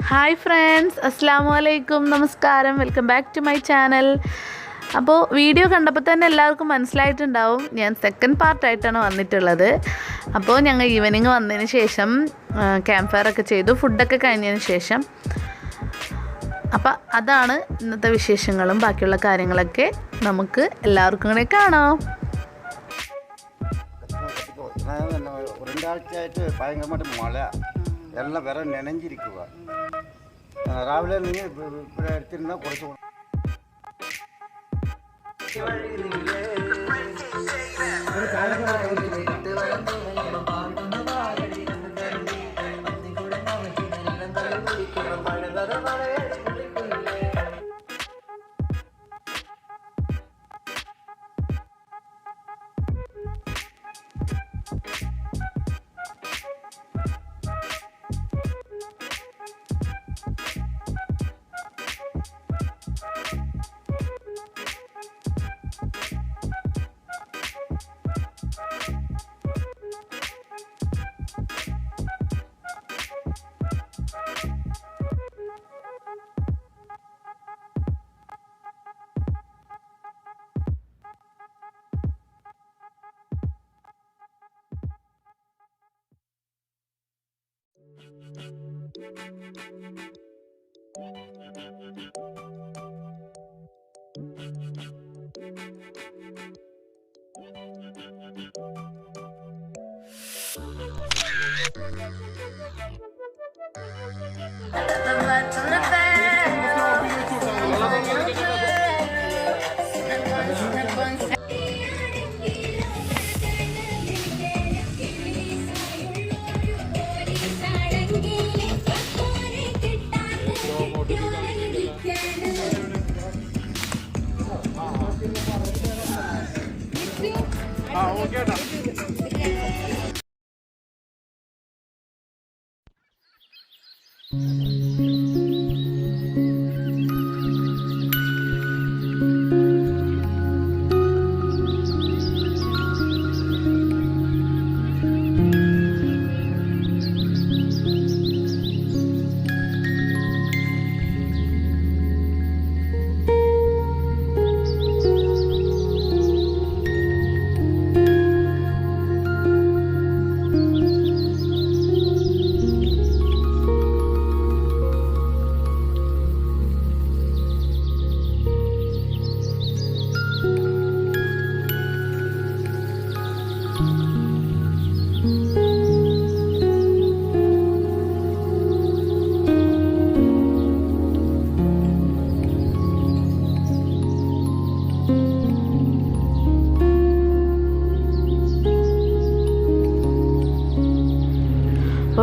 Hi friends, അസ്സലാമു അലൈക്കും, നമസ്കാരം, welcome back to my channel. അപ്പോൾ വീഡിയോ കണ്ടപ്പോൾ തന്നെ എല്ലാവർക്കും മനസ്സിലായിട്ടുണ്ടാവും ഞാൻ സെക്കൻഡ് പാർട്ടായിട്ടാണ് വന്നിട്ടുള്ളത്. അപ്പോൾ ഞങ്ങൾ ഈവനിങ് വന്നതിന് ശേഷം ക്യാമ്പ് ഫയർ ഒക്കെ ചെയ്തു, ഫുഡൊക്കെ കഴിഞ്ഞതിന് ശേഷം. അപ്പോൾ അതാണ് ഇന്നത്തെ വിശേഷങ്ങളും ബാക്കിയുള്ള കാര്യങ്ങളൊക്കെ നമുക്ക് എല്ലാവർക്കും കൂടെ കാണാം. രണ്ടാഴ്ചയായിട്ട് ഭയങ്കരമായിട്ട് മഴ, എല്ലാം വേറെ നനഞ്ഞിരിക്കുക. രാവിലെ നിങ്ങൾ ഇവിടെ എടുത്തിരുന്നാൽ കുറച്ച്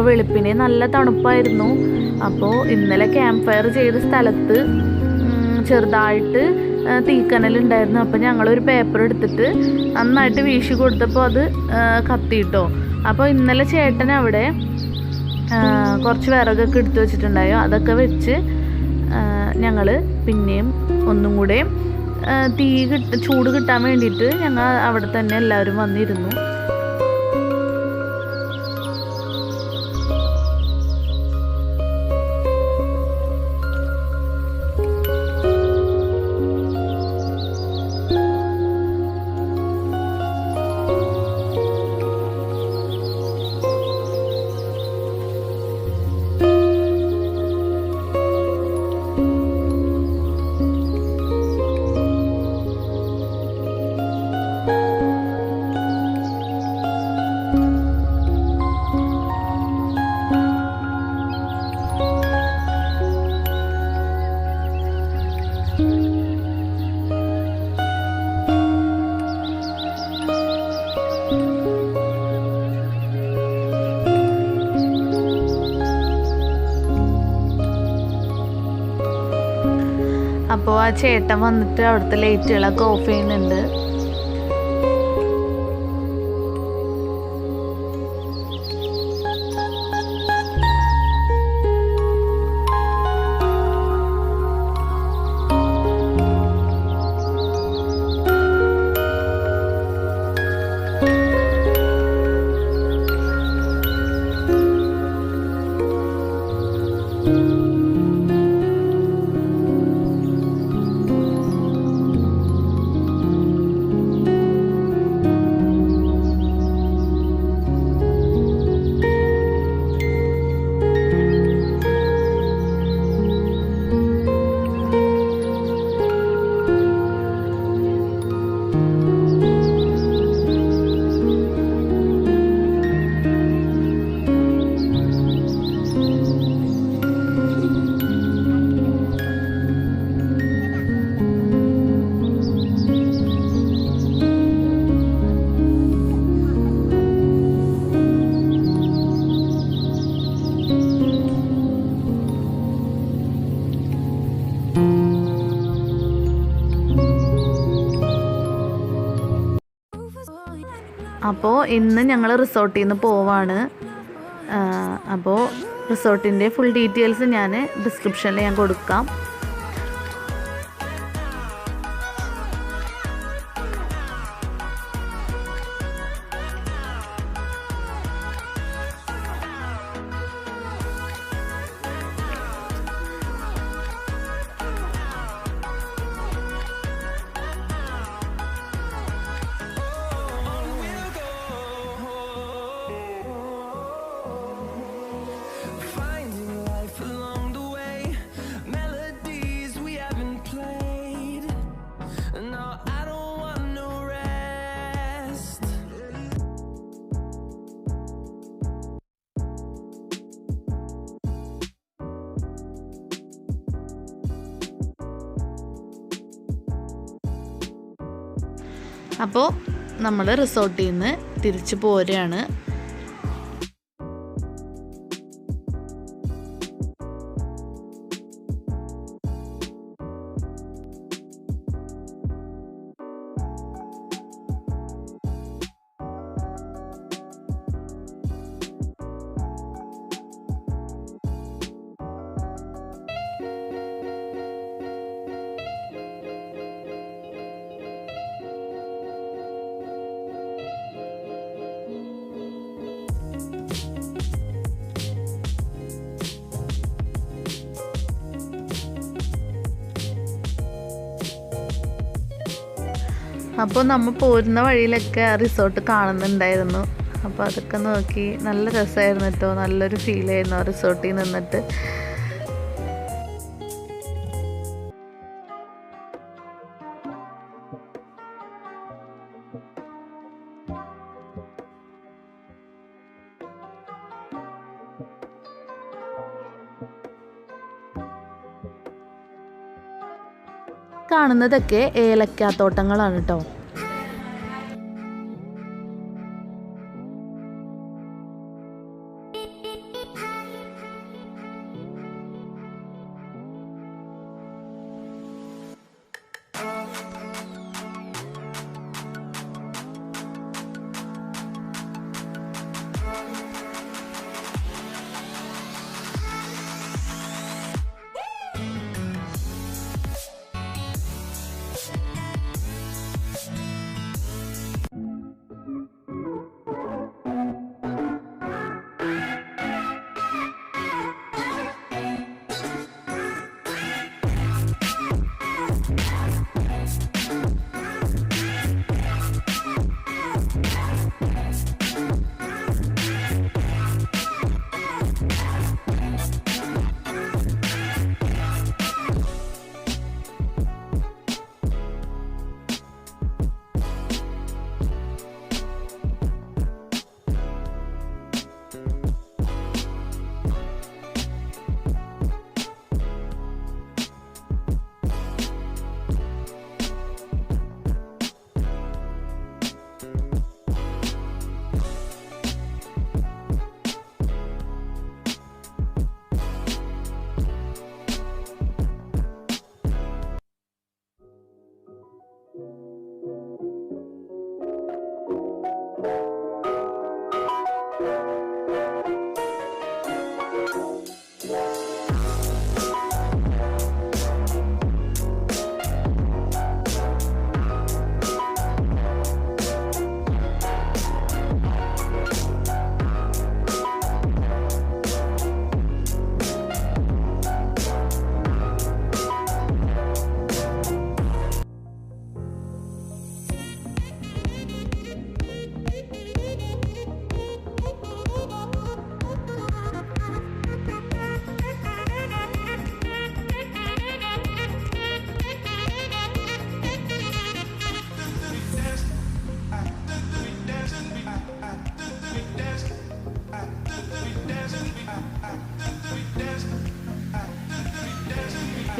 വെളുപ്പിനെ നല്ല തണുപ്പായിരുന്നു. അപ്പോൾ ഇന്നലെ ക്യാമ്പ് ഫയർ ചെയ്ത സ്ഥലത്ത് ചെറുതായിട്ട് തീക്കനലുണ്ടായിരുന്നു. അപ്പോൾ ഞങ്ങളൊരു പേപ്പർ എടുത്തിട്ട് നന്നായിട്ട് വീശി കൊടുത്തപ്പോൾ അത് കത്തിയിട്ടോ. അപ്പോൾ ഇന്നലെ ചേട്ടൻ അവിടെ കുറച്ച് വിറകൊക്കെ എടുത്തു വെച്ചിട്ടുണ്ടായോ, അതൊക്കെ വെച്ച് ഞങ്ങൾ പിന്നെയും ഒന്നും കൂടെ ചൂട് കിട്ടാൻ വേണ്ടിയിട്ട് ഞങ്ങൾ അവിടെ തന്നെ എല്ലാവരും വന്നിരുന്നു. അപ്പോൾ ആ ചേട്ടൻ വന്നിട്ട് അവിടുത്തെ ലൈറ്റുകളൊക്കെ ഓഫ് ചെയ്യുന്നുണ്ട്. അപ്പോൾ ഇന്ന് ഞങ്ങൾ റിസോർട്ടിൽ നിന്ന് പോവാണ്. അപ്പോൾ റിസോർട്ടിൻ്റെ ഫുൾ ഡീറ്റെയിൽസ് ഞാൻ ഡിസ്ക്രിപ്ഷനിൽ ഞാൻ കൊടുക്കാം. അപ്പോൾ നമ്മൾ റിസോർട്ടിൽ നിന്ന് തിരിച്ചു പോരുകയാണ്. അപ്പോൾ നമ്മൾ പോരുന്ന വഴിയിലൊക്കെ ആ റിസോർട്ട് കാണുന്നുണ്ടായിരുന്നു. അപ്പോൾ അതൊക്കെ നോക്കി നല്ല രസമായിരുന്നു കേട്ടോ. നല്ലൊരു ഫീലായിരുന്നു ആ റിസോർട്ടിൽ നിന്നിട്ട്. കാണുന്നതൊക്കെ ഏലക്കാത്തോട്ടങ്ങളാണ് കേട്ടോ.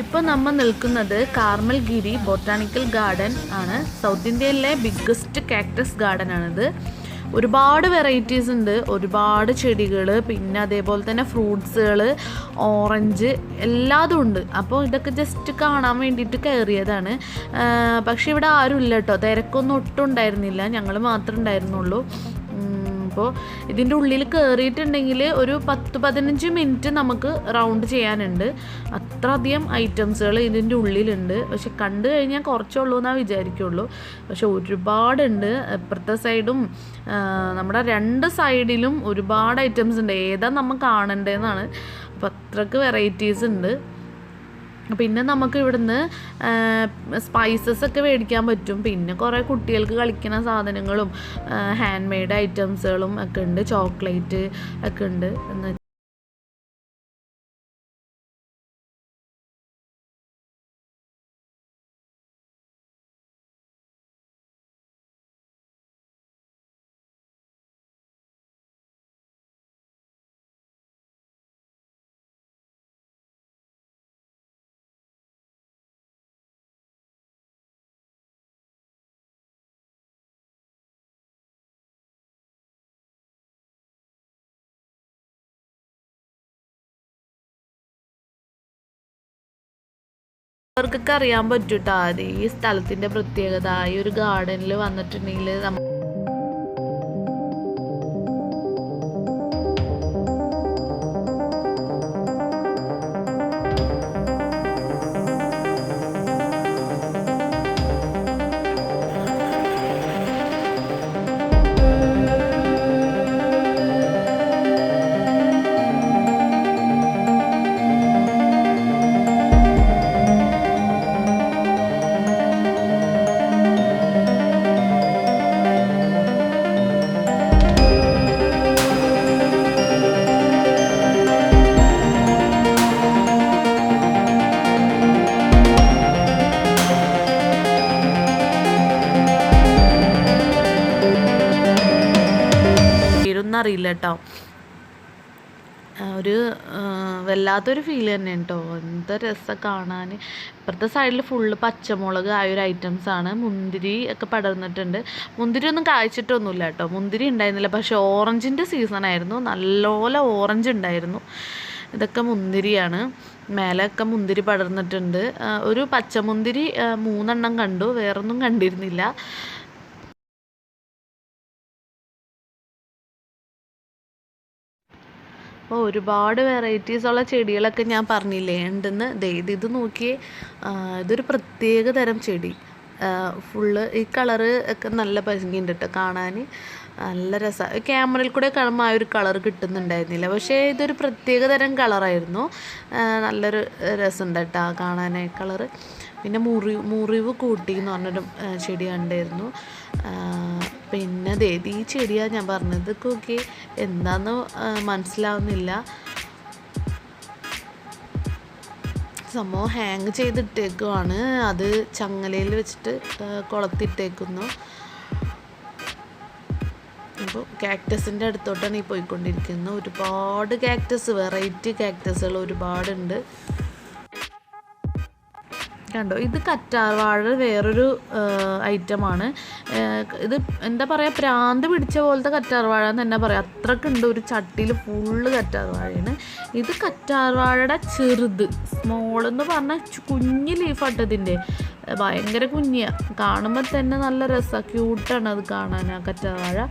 ഇപ്പോൾ നമ്മൾ നിൽക്കുന്നത് കാർമൽഗിരി ബൊട്ടാണിക്കൽ ഗാർഡൻ ആണ്. സൗത്ത് ഇന്ത്യയിലെ ബിഗ്ഗസ്റ്റ് കാക്ടസ് ഗാർഡൻ ആണിത്. ഒരുപാട് വെറൈറ്റീസ് ഉണ്ട്, ഒരുപാട് ചെടികൾ, പിന്നെ അതേപോലെ തന്നെ ഫ്രൂട്ട്സുകൾ, ഓറഞ്ച് എല്ലാതും ഉണ്ട്. അപ്പോൾ ഇതൊക്കെ ജസ്റ്റ് കാണാൻ വേണ്ടിയിട്ട് കയറിയതാണ്. പക്ഷേ ഇവിടെ ആരും ഇല്ല കേട്ടോ, തിരക്കൊന്നും ഒട്ടും ഉണ്ടായിരുന്നില്ല, ഞങ്ങൾ മാത്രമേ ഉണ്ടായിരുന്നുള്ളൂ. അപ്പോൾ ഇതിൻ്റെ ഉള്ളിൽ കയറിയിട്ടുണ്ടെങ്കിൽ ഒരു 10-15 മിനിറ്റ് നമുക്ക് റൗണ്ട് ചെയ്യാനുണ്ട്. അത്രയധികം ഐറ്റംസുകൾ ഇതിൻ്റെ ഉള്ളിലുണ്ട്. പക്ഷെ കണ്ടു കഴിഞ്ഞാൽ കുറച്ചുള്ളൂ എന്നാണ് വിചാരിക്കുള്ളൂ. പക്ഷെ ഒരുപാടുണ്ട്. ഇപ്പുറത്തെ സൈഡും നമ്മുടെ 2 സൈഡിലും ഒരുപാട് ഐറ്റംസ് ഉണ്ട്. ഏതാ നമ്മൾ കാണേണ്ടതെന്നാണ്. അപ്പോൾ അത്രയ്ക്ക് വെറൈറ്റീസ് ഉണ്ട്. പിന്നെ നമുക്ക് ഇവിടുന്ന് സ്പൈസസ് ഒക്കെ മേടിക്കാൻ പറ്റും. പിന്നെ കുറേ കുട്ടികൾക്ക് കളിക്കുന്ന സാധനങ്ങളും ഹാൻഡ് മെയ്ഡ് ഐറ്റംസുകളും ഒക്കെ ഉണ്ട്. ചോക്ലേറ്റ് ഒക്കെ ഉണ്ട്. അവർക്കൊക്കെ അറിയാൻ പറ്റൂട്ടോ അത് ഈ സ്ഥലത്തിൻ്റെ പ്രത്യേകത. ഈ ഒരു ഗാർഡനിൽ വന്നിട്ടുണ്ടെങ്കിൽ അറിയില്ല കേട്ടോ. ഒരു വല്ലാത്തൊരു ഫീൽ തന്നെ കേട്ടോ. എന്താ രസം കാണാൻ. ഇപ്പുറത്തെ സൈഡിൽ ഫുള്ള് പച്ചമുളക് ആ ഒരു ഐറ്റംസാണ്. മുന്തിരി ഒക്കെ പടർന്നിട്ടുണ്ട്. മുന്തിരി ഒന്നും കായ്ച്ചിട്ടൊന്നുമില്ല കേട്ടോ. മുന്തിരി ഉണ്ടായിരുന്നില്ല. പക്ഷേ ഓറഞ്ചിൻ്റെ സീസണായിരുന്നു. നല്ലപോലെ ഓറഞ്ച് ഉണ്ടായിരുന്നു. ഇതൊക്കെ മുന്തിരിയാണ്. മേലൊക്കെ മുന്തിരി പടർന്നിട്ടുണ്ട്. ഒരു പച്ചമുന്തിരി 3 എണ്ണം കണ്ടു, വേറൊന്നും കണ്ടിരുന്നില്ല. അപ്പോൾ ഒരുപാട് വെറൈറ്റീസുള്ള ചെടികളൊക്കെ ഞാൻ പറഞ്ഞില്ലേ ഉണ്ടെന്ന്. ഇത് നോക്കിയേ, ഇതൊരു പ്രത്യേക തരം ചെടി. ഫുള്ള് ഈ കളറ് ഒക്കെ നല്ല ഭംഗിയുണ്ട് കേട്ടോ കാണാൻ. നല്ല രസമാണ്. ക്യാമറയിൽ കൂടെ കാണുമ്പോൾ ആ ഒരു കളർ കിട്ടുന്നുണ്ടായിരുന്നില്ല. പക്ഷേ ഇതൊരു പ്രത്യേക തരം കളറായിരുന്നു. നല്ലൊരു രസമുണ്ട് കേട്ടോ കാണാൻ കളറ്. പിന്നെ മുറിവ് കൂട്ടി എന്ന് പറഞ്ഞൊരു ചെടി കണ്ടായിരുന്നു. പിന്നെ ഈ ചെടിയാണ് ഞാൻ പറഞ്ഞത്. ഓക്കെ, എന്താണെന്ന് മനസ്സിലാവുന്നില്ല. സംഭവം ഹാങ് ചെയ്തിട്ടേക്കുവാണ്. അത് ചങ്ങലയിൽ വെച്ചിട്ട് കൊളത്തിട്ടേക്കുന്നു. അപ്പോൾ കാക്ടസിൻ്റെ അടുത്തോട്ടാണ് ഈ പോയിക്കൊണ്ടിരിക്കുന്നത്. ഒരുപാട് കാക്ടസ്, വെറൈറ്റി കാക്ടസുകൾ ഒരുപാടുണ്ട്. കണ്ടോ, ഇത് കറ്റാർവാഴ വേറൊരു ഐറ്റമാണ്. ഇത് എന്താ പറയുക, പ്രാന്ത് പിടിച്ച പോലത്തെ കറ്റാർവാഴ എന്ന് തന്നെ പറയാം. അത്രക്കുണ്ട്. ഒരു ചട്ടിയിൽ ഫുള്ള് കറ്റാർവാഴയാണ്. ഇത് കറ്റാർവാഴയുടെ ചെറുത്, സ്മോളെന്ന് പറഞ്ഞാൽ കുഞ്ഞ് ലീഫാട്ടതിൻ്റെ. ഭയങ്കര കുഞ്ഞിയാണ്. കാണുമ്പോൾ തന്നെ നല്ല രസമാണ്, ക്യൂട്ടാണ് അത് കാണാൻ ആ കറ്റാർവാഴ.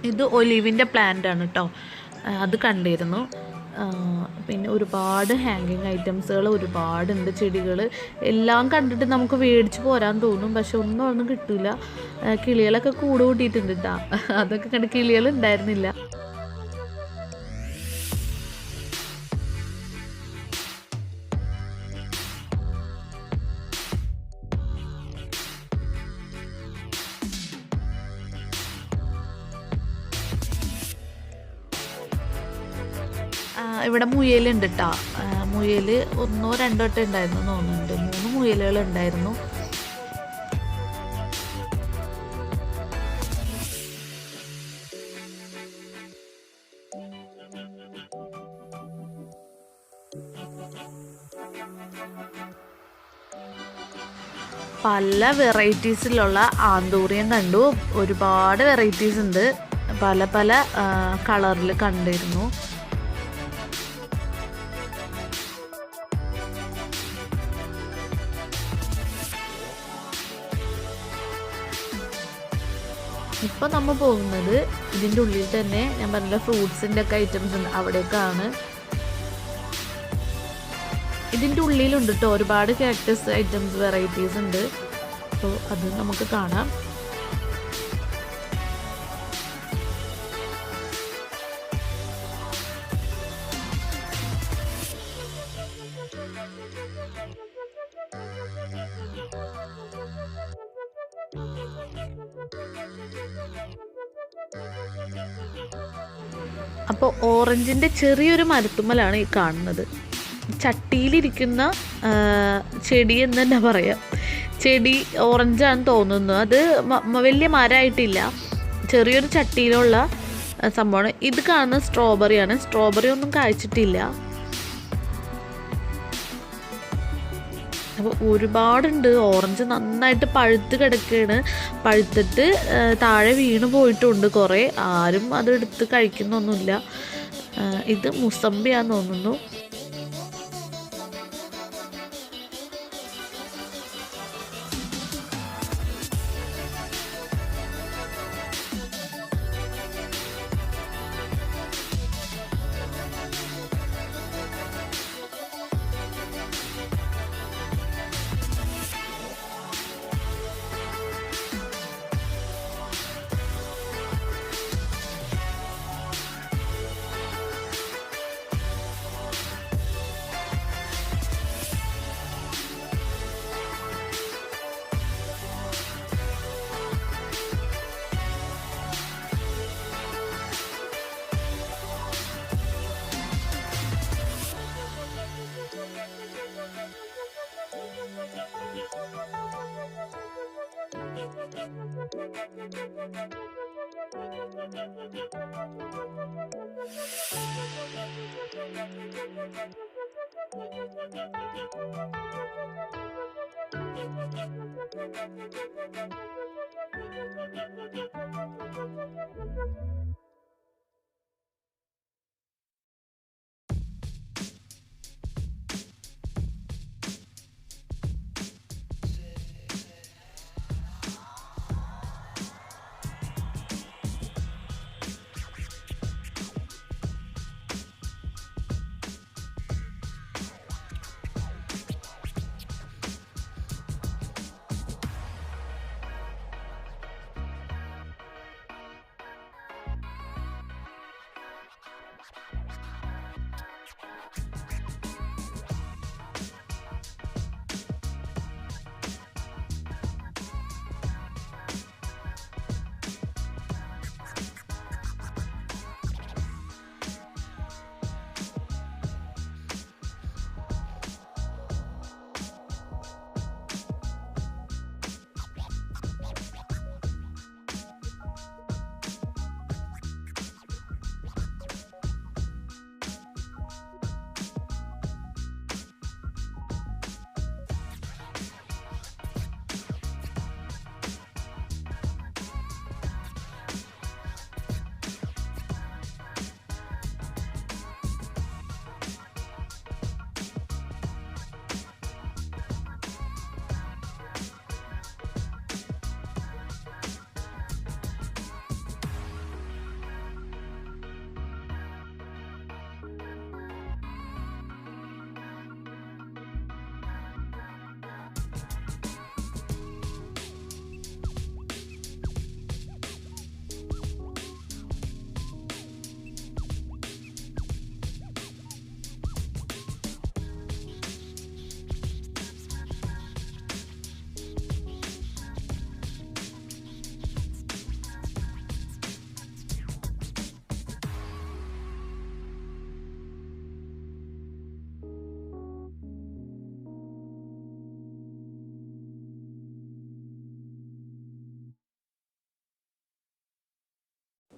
ഇത് ഒലിവിൻ്റെ പ്ലാന്റ് ആണ് കേട്ടോ, അത് കണ്ടിരുന്നു. പിന്നെ ഒരുപാട് ഹാങ്ങിങ് ഐറ്റംസുകൾ ഒരുപാടുണ്ട്, ചെടികൾ എല്ലാം കണ്ടിട്ട് നമുക്ക് മേടിച്ച് പോരാൻ തോന്നും, പക്ഷെ ഒന്നും കിട്ടില്ല. കിളികളൊക്കെ കൂട് കൂട്ടിയിട്ടുണ്ട് കേട്ടോ, അതൊക്കെ കണ്ട് കിളികൾ ഉണ്ടായിരുന്നില്ല. ഇവിടെ മുയലുണ്ട് കേട്ടോ, മുയൽ 1-2 വട്ടം ഉണ്ടായിരുന്നു തോന്നുന്നുണ്ട്, 3 മുയലുകൾ ഉണ്ടായിരുന്നു. പല വെറൈറ്റീസിലുള്ള ആന്തൂറിയം കണ്ടു, ഒരുപാട് വെറൈറ്റീസ് ഉണ്ട്, പല പല കളറിൽ കണ്ടിരുന്നു. ഇപ്പം നമ്മൾ പോകുന്നത് ഇതിൻ്റെ ഉള്ളിൽ തന്നെ ഞാൻ പറഞ്ഞ ഫ്രൂട്ട്സിൻ്റെ ഒക്കെ ഐറ്റംസ് ഉണ്ട് അവിടേക്കാണ്. ഇതിൻ്റെ ഉള്ളിലുണ്ട് കേട്ടോ ഒരുപാട് കാക്ടസ് ഐറ്റംസ് വെറൈറ്റീസ് ഉണ്ട്, അപ്പോൾ അത് നമുക്ക് കാണാം. അപ്പോൾ ഓറഞ്ചിൻ്റെ ചെറിയൊരു മരത്തുമ്മലാണ് ഈ കാണുന്നത്. ചട്ടിയിലിരിക്കുന്ന ചെടി എന്ന് തന്നെ പറയാം. ചെടി ഓറഞ്ചാണെന്ന് തോന്നുന്നു, അത് വലിയ മരമായിട്ടില്ല, ചെറിയൊരു ചട്ടിയിലുള്ള സംഭവമാണ്. ഇത് കാണുന്ന സ്ട്രോബെറിയാണ്, സ്ട്രോബെറി ഒന്നും കായ്ച്ചിട്ടില്ല. അപ്പോൾ ഒരുപാടുണ്ട്. ഓറഞ്ച് നന്നായിട്ട് പഴുത്ത് കിടക്കുകയാണ്, പഴുത്തിട്ട് താഴെ വീണ് പോയിട്ടുണ്ട് കുറേ, ആരും അതെടുത്ത് കഴിക്കുന്നൊന്നുമില്ല. ഇത് മുസമ്പിയാന്ന് തോന്നുന്നു.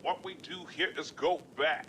What we do here is go back.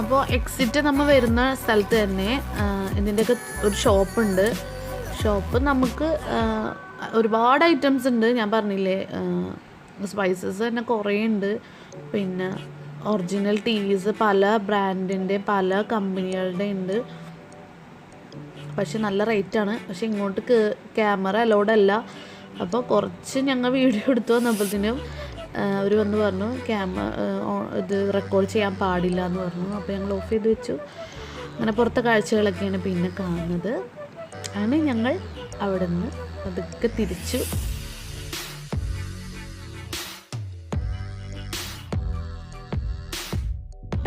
അപ്പോൾ എക്സിറ്റ് നമ്മൾ വരുന്ന സ്ഥലത്ത് തന്നെ ഇതിൻ്റെയൊക്കെ ഒരു ഷോപ്പുണ്ട്. ഷോപ്പ് നമുക്ക് ഒരുപാട് ഐറ്റംസ് ഉണ്ട്. ഞാൻ പറഞ്ഞില്ലേ സ്പൈസസ് തന്നെ കുറേ ഉണ്ട്. പിന്നെ ഒറിജിനൽ ടീസ് പല ബ്രാൻഡിൻ്റെ പല കമ്പനികളുടെ ഉണ്ട്. പക്ഷെ നല്ല റേറ്റാണ്. പക്ഷെ ഇങ്ങോട്ട് ക്യാമറ അലൗഡ് അല്ല. അപ്പോൾ കുറച്ച് ഞങ്ങൾ വീഡിയോ എടുത്തു വന്നപ്പോഴത്തേനും അവർ വന്ന് പറഞ്ഞു ഇത് റെക്കോർഡ് ചെയ്യാൻ പാടില്ല എന്ന് പറഞ്ഞു. അപ്പോൾ ഞങ്ങൾ ഓഫ് ചെയ്ത് വെച്ചു. അങ്ങനെ പുറത്തെ കാഴ്ചകളൊക്കെയാണ് പിന്നെ കാണുന്നത്. അങ്ങനെ ഞങ്ങൾ അവിടെ നിന്ന് അതൊക്കെ തിരിച്ചു.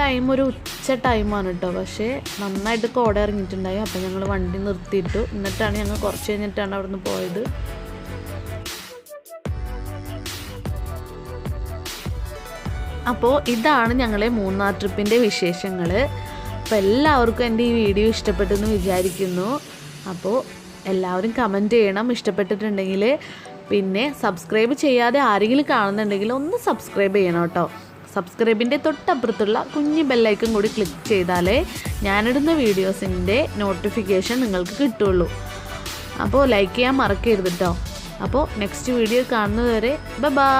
ടൈം ഒരു ഉച്ച ടൈമാണ് കേട്ടോ. പക്ഷേ നന്നായിട്ട് കോട ഇറങ്ങിയിട്ടുണ്ടായി. അപ്പോൾ ഞങ്ങൾ വണ്ടി നിർത്തിയിട്ടു. എന്നിട്ടാണ് ഞങ്ങൾ കുറച്ച് കഴിഞ്ഞിട്ടാണ് അവിടെ നിന്ന് പോയത്. അപ്പോൾ ഇതാണ് ഞങ്ങളെ മൂന്നാർ ട്രിപ്പിൻ്റെ വിശേഷങ്ങൾ. അപ്പോൾ എല്ലാവർക്കും എൻ്റെ ഈ വീഡിയോ ഇഷ്ടപ്പെട്ടെന്ന് വിചാരിക്കുന്നു. അപ്പോൾ എല്ലാവരും കമൻറ്റ് ചെയ്യണം ഇഷ്ടപ്പെട്ടിട്ടുണ്ടെങ്കിൽ. പിന്നെ സബ്സ്ക്രൈബ് ചെയ്യാതെ ആരെങ്കിലും കാണുന്നുണ്ടെങ്കിൽ ഒന്ന് സബ്സ്ക്രൈബ് ചെയ്യണം കേട്ടോ. സബ്സ്ക്രൈബിൻ്റെ തൊട്ടപ്പുറത്തുള്ള കുഞ്ഞ് ബെല്ലൈക്കൺ കൂടി ക്ലിക്ക് ചെയ്താലേ ഞാനിടുന്ന വീഡിയോസിൻ്റെ നോട്ടിഫിക്കേഷൻ നിങ്ങൾക്ക് കിട്ടുള്ളൂ. അപ്പോൾ ലൈക്ക് ചെയ്യാൻ മറക്കരുത് കേട്ടോ. അപ്പോൾ നെക്സ്റ്റ് വീഡിയോ കാണുന്നതുവരെ ബൈ.